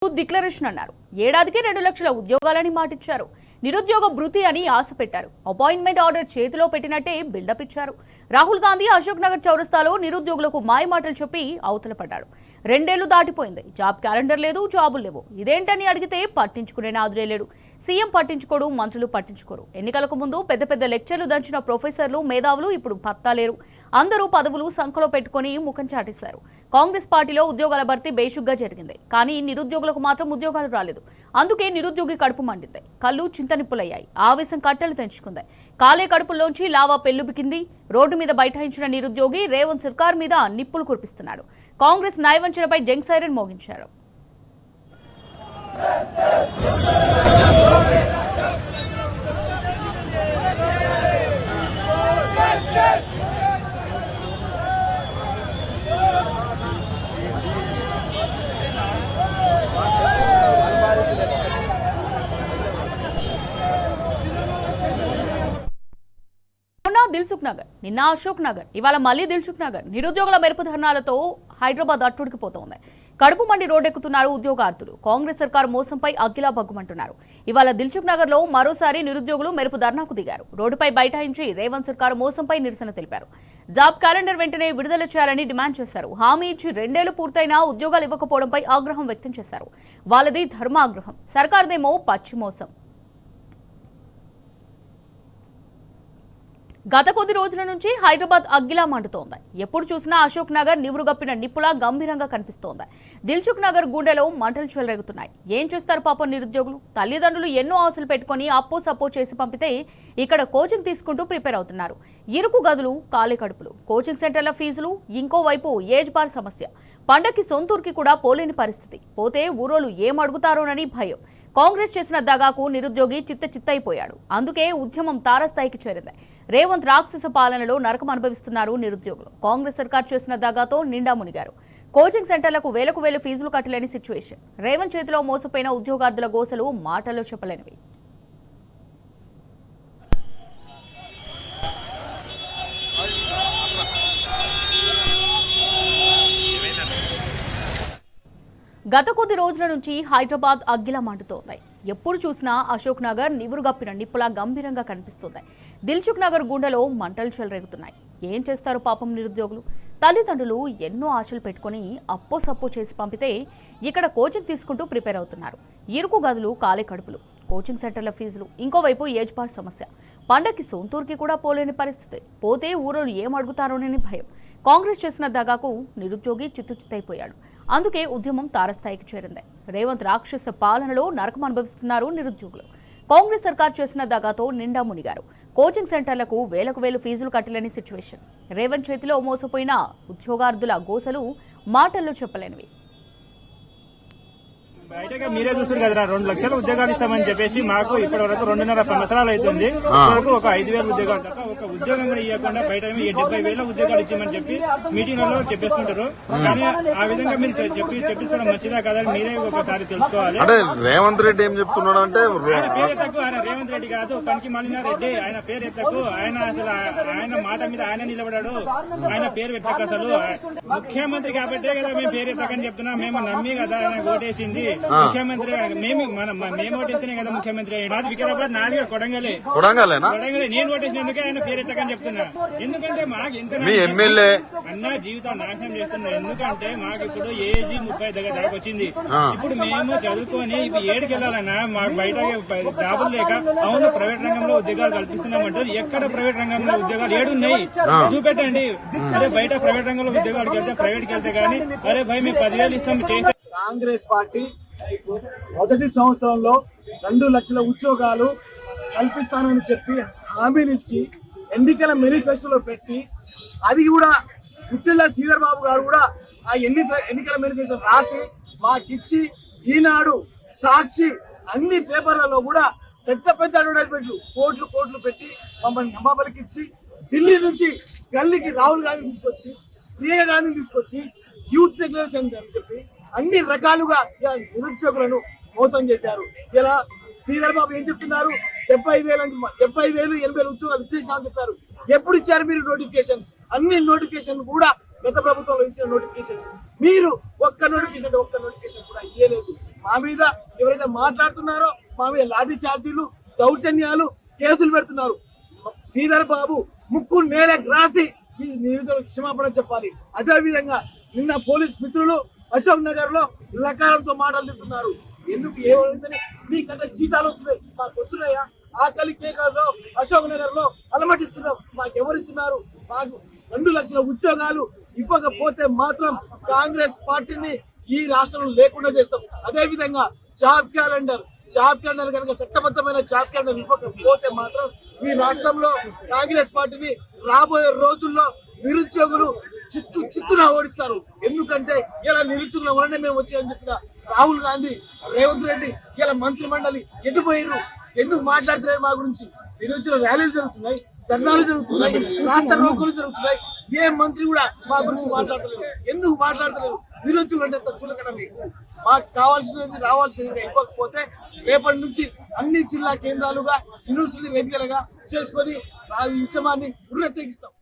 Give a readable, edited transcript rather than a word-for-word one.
Declaration అన్నారు. ఏడాదికి 2 లక్షల ఉద్యోగాలని మాటిచ్చారు. నిరుద్యోగ భృతి అని ఆశ పెట్టారు. అపాయింట్మెంట్ ఆర్డర్ చేతిలో పెట్టినట్టే బిల్డప్ ఇచ్చారు. రాహుల్ గాంధీ అశోక్ నగర్ చౌరస్తాలో నిరుద్యోగులకు మాయమాటలు చెప్పి అవతల పడ్డాడు. 2 ఏళ్లు దాటిపోయింది. జాబ్ క్యాలెండర్ లేదు, జాబులు లేవు. ఇదేంటని అడిగితే పట్టించుకునే నాదురే లేడు. సీఎం పట్టించుకోడు, మంత్రులు పట్టించుకోరు. ఎన్నికలకు ముందు పెద్ద పెద్ద లెక్చర్లు దంచిన ప్రొఫెసర్లు, మేధావులు ఇప్పుడు పత్తా లేరు. అందరూ పదవులు సంఖలో పెట్టుకుని ముఖం చాటేశారు. కాంగ్రెస్ పార్టీలో ఉద్యోగాల భర్తీ బేషుగ్గా జరిగింది. కానీ నిరుద్యోగులకు మాత్రం ఉద్యోగాలు రాలేదు. అందుకే నిరుద్యోగి కడుపు మండింది. కళ్ళు చింతనిప్పులయ్యాయి. ఆవేశం కట్టలు తెంచుకుంది. కాలే కడుపుల్లోంచి లావా పెళ్లుబికింది. రోడ్డు మీద బైఠాయించిన నిరుద్యోగి రేవంత్ సర్కార్ మీద నిప్పులు కురిపిస్తున్నాడు. కాంగ్రెస్ నయవంచనపై జంగ్ సైరన్ మోగించారు. దిల్సుఖ్ నగర్, నిన్న అశోక్ నగర్, ఇవాళ మళ్లీ దిల్సుఖ్ నగర్. నిరుద్యోగుల మెరుపు ధర్నాలతో హైదరాబాద్ అట్టుడికిపోతోంది. కడుపు మండి రోడ్డెక్కుతున్నారు ఉద్యోగార్థులు. కాంగ్రెస్ సర్కార్ మోసంపై అగ్గిలా బగ్గుమంటున్నారు. ఇవాళ దిల్సుఖ్ నగర్ లో మరోసారి నిరుద్యోగులు మెరుపు ధర్నాకు దిగారు. రోడ్డుపై బైఠాయించి రేవంత్ సర్కార్ మోసంపై నిరసన తెలిపారు. జాబ్ క్యాలెండర్ వెంటనే విడుదల చేయాలని డిమాండ్ చేశారు. హామీ ఇచ్చి 2 ఏళ్లు పూర్తయినా ఉద్యోగాలు ఇవ్వకపోవడంపై ఆగ్రహం వ్యక్తం చేశారు. వాళ్ళది ధర్మాగ్రహం, సర్కార్దేమో పచ్చి మోసం. గత కొద్ది రోజుల నుంచి హైదరాబాద్ అగ్గిలా మండుతోంది. ఎప్పుడు చూసినా అశోక్ నగర్ నివురుగప్పిన నిప్పులా గంభీరంగా కనిపిస్తోంది. దిల్సుఖ్ నగర్ గుండెలో మంటలు చెలరేగుతున్నాయి. ఏం చేస్తారు పాపం నిరుద్యోగులు? తల్లిదండ్రులు ఎన్నో ఆశలు పెట్టుకుని అప్పో సప్పో చేసి పంపితే ఇక్కడ కోచింగ్ తీసుకుంటూ ప్రిపేర్ అవుతున్నారు. ఇరుకు గదులు, ఖాళీ కడుపులు, కోచింగ్ సెంటర్ల ఫీజులు, ఇంకోవైపు ఏజ్ బార్ సమస్య. పండక్కి సొంతూరుకి కూడా పోలేని పరిస్థితి. పోతే ఊరోలు ఏం అడుగుతారోనని భయం. కాంగ్రెస్ చేసిన దగాకు నిరుద్యోగి చిత్తయిపోయాడు. అందుకే ఉద్యమం తారస్థాయికి చేరింది. రేవంత్ రాక్షస పాలనలో నరకం అనుభవిస్తున్నారు నిరుద్యోగులు. కాంగ్రెస్ సర్కార్ చేసిన దగాతో నిండా మునిగారు. కోచింగ్ సెంటర్లకు వేలకు వేలు ఫీజులు కట్టలేని సిచ్యువేషన్. రేవంత్ చేతిలో మోసపోయిన ఉద్యోగార్థుల గోసలు మాటల్లో చెప్పలేనివి. గత కొద్ది రోజుల నుంచి హైదరాబాద్ అగ్గిలా మండుతోంది. ఎప్పుడు చూసినా అశోక్ నగర్ నివురుగప్పిన నిప్పులా గంభీరంగా కనిపిస్తోంది. దిల్సుఖ్ నగర్ గుండెలో మంటలు చెలరేగుతున్నాయి. ఏం చేస్తారు పాపం నిరుద్యోగులు? తల్లిదండ్రులు ఎన్నో ఆశలు పెట్టుకుని అప్పో సప్పో చేసి పంపితే ఇక్కడ కోచింగ్ తీసుకుంటూ ప్రిపేర్ అవుతున్నారు. ఇరుకు గదులు, ఖాళీ కడుపులు, కోచింగ్ సెంటర్ల ఫీజులు, ఇంకోవైపు ఏజ్ బార్ సమస్య. పండక్కి సొంతూరుకి కూడా పోలేని పరిస్థితి. పోతే ఊరోళ్ళు ఏం అడుగుతారోనని భయం. కాంగ్రెస్ చేసిన దగాకు నిరుద్యోగి చిత్తయిపోయాడు. అందుకే ఉద్యమం తారస్థాయికి చేరింది. రేవంత్ రాక్షస పాలనలో నరకం అనుభవిస్తున్నారు నిరుద్యోగులు. కాంగ్రెస్ సర్కార్ చేసిన దగాతో నిండా మునిగారు. కోచింగ్ సెంటర్లకు వేలకు వేలు ఫీజులు కట్టలేని సిచ్యువేషన్. రేవంత్ చేతిలో మోసపోయిన ఉద్యోగార్థుల గోసలు మాటల్లో చెప్పలేనివి. బయటగా మీరే చూసారు కదా, 2 లక్షల ఉద్యోగాలు ఇస్తామని చెప్పేసి మాకు ఇప్పటి వరకు 2.5 సంవత్సరాలు అవుతుంది. ఇప్పటివరకు ఒక 5,000 ఉద్యోగాలు తప్ప ఒక ఉద్యోగం కూడా ఇవ్వకుండా బయట 70,000 ఉద్యోగాలు ఇచ్చామని చెప్పి మీటింగ్లలో చెప్పేసుకుంటారు. కానీ ఆ విధంగా మీరు చెప్పిస్తున్న మంచిదా కదా మీరే ఒకసారి తెలుసుకోవాలి. అంటే రేవంత్ రెడ్డి ఏం చెప్తున్నాడు అంటే ఆయన పేరు ఎత్తకు, ఆయన రేవంత్ రెడ్డి కాదు, పనికి మాలిన రెడ్డి. ఆయన పేరు ఎత్తకు. ఆయన అసలు ఆయన మాట మీద ఆయన నిలబడాడు. ఆయన పేరు ఎత్తకు. అసలు ముఖ్యమంత్రి కాబట్టే కదా మేము పేరు ఎత్తకని చెప్తున్నాం. మేము నమ్మి కదా ఆయన ఓటేసింది. ముఖ్యమంత్రి మేము ఓటేస్తేనే కదా ముఖ్యమంత్రి అయ్యాడు. వికారాబాద్ నాది కొడంగలే. నేను ఓటేసినందుకే ఆయన పేరు ఎత్తకని చెప్తున్నా. ఎందుకంటే మాకు ఎంత అన్న జీవితాలు నాశనం చేస్తున్నారు. ఎందుకంటే మాకు ఇప్పుడు ఏజీ 30 దాకా వచ్చింది. ఇప్పుడు మేము చదువుకొని ఇప్పుడు 7కి వెళ్ళాలన్నా మాకు బయట జాబులు లేక అవును ప్రైవేట్ రంగంలో ఉద్యోగాలు కల్పిస్తున్నామంటారు. ఎక్కడ ప్రైవేట్ రంగంలో ఉద్యోగాలు 7 ఉన్నాయి చూపెట్టండి. అరే బయట ప్రైవేట్ రంగంలో ఉద్యోగాలకు వెళ్తే ప్రైవేట్కి వెళ్తే కానీ అరే భయ్ మేము 10,000 ఇస్తాం చేస్తే. కాంగ్రెస్ పార్టీ మొదటి సంవత్సరంలో 2 లక్షల ఉద్యోగాలు కల్పిస్తానని చెప్పి హామీనిచ్చి ఎన్నికల మేనిఫెస్టోలో పెట్టి అది కూడా గుత్తిళ్ల శ్రీధర్ బాబు గారు కూడా ఆ ఎన్నికల మేనిఫెస్టో రాసి మాకిచ్చి ఈనాడు, సాక్షి అన్ని పేపర్లలో కూడా పెద్ద పెద్ద అడ్వర్టైజ్మెంట్లు కోట్లు పెట్టి మమ్మల్ని నమ్మబలికిచ్చి ఢిల్లీ నుంచి గల్లీకి రాహుల్ గాంధీ తీసుకొచ్చి, ప్రియాంక గాంధీని తీసుకొచ్చి యూత్ డిక్లరేషన్ అని చెప్పి అన్ని రకాలుగా నిరుద్యోగులను మోసం చేశారు. ఇలా శ్రీధర్ బాబు ఏం చెప్తున్నారు? 70,000 80,000 ఉద్యోగాలు ఇచ్చేసినామని చెప్పారు. ఎప్పుడు ఇచ్చారు మీరు నోటిఫికేషన్స్? అన్ని నోటిఫికేషన్ కూడా గత ప్రభుత్వంలో ఇచ్చిన నోటిఫికేషన్స్. మీరు ఒక్క నోటిఫికేషన్ కూడా ఇయ్యలేదు. మా మీద ఎవరైతే మాట్లాడుతున్నారో మా మీద లాఠీ చార్జీలు, దౌర్జన్యాలు, కేసులు పెడుతున్నారు. శ్రీధర్ బాబు ముక్కు నేలకు రాసి ఈ నిరుద్యోగులకు క్షమాపణ చెప్పాలి. అదే విధంగా నిన్న పోలీస్ మిత్రులు అశోక్ నగర్ లో లకారంతో మాట్లాడుతున్నారు. ఎందుకు ఏమైందని మీకంటే చీటాలు వస్తున్నాయి, మాకు వస్తున్నాయా? ఆకలి కేకల్లో అశోక్ నగర్ లో అలమటిస్తున్నాం. మాకు ఎవరిస్తున్నారు? మాకు 2 లక్షల ఉద్యోగాలు ఇవ్వకపోతే మాత్రం కాంగ్రెస్ పార్టీని ఈ రాష్ట్రంలో లేకుండా చేస్తాం. అదే విధంగా జాబ్ క్యాలెండర్ కనుక చట్టబద్ధమైన జాబ్ క్యాలెండర్ ఇవ్వకపోతే మాత్రం ఈ రాష్ట్రంలో కాంగ్రెస్ పార్టీని రాబోయే రోజుల్లో నిరుద్యోగులు చిత్తున ఓడిస్తారు. ఎందుకంటే ఇలా నిరుద్యోగుల వలనే మేము వచ్చాయని చెప్పిన రాహుల్ గాంధీ, రేవంత్ రెడ్డి ఇలా మంత్రి మండలి ఎటుపోయారు? ఎందుకు మాట్లాడుతున్నారు మా గురించి? నిరుద్యోగుల ర్యాలీలు జరుగుతున్నాయి, ధర్నాలు జరుగుతున్నాయి, రాష్ట్ర రోగులు జరుగుతున్నాయి. ఏ మంత్రి కూడా మా గురించి మాట్లాడతలేరు. ఎందుకు మాట్లాడతలేరు? నిరుద్యోగులు అంటే ఎంత చులకన మీకు? మాకు కావాల్సినది రావాల్సింది ఇవ్వకపోతే రేపటి నుంచి అన్ని జిల్లా కేంద్రాలుగా యూనివర్సిటీ వేదికలుగా చేసుకొని ఉద్యమాన్ని ఉర్రెత్తెగిస్తాం.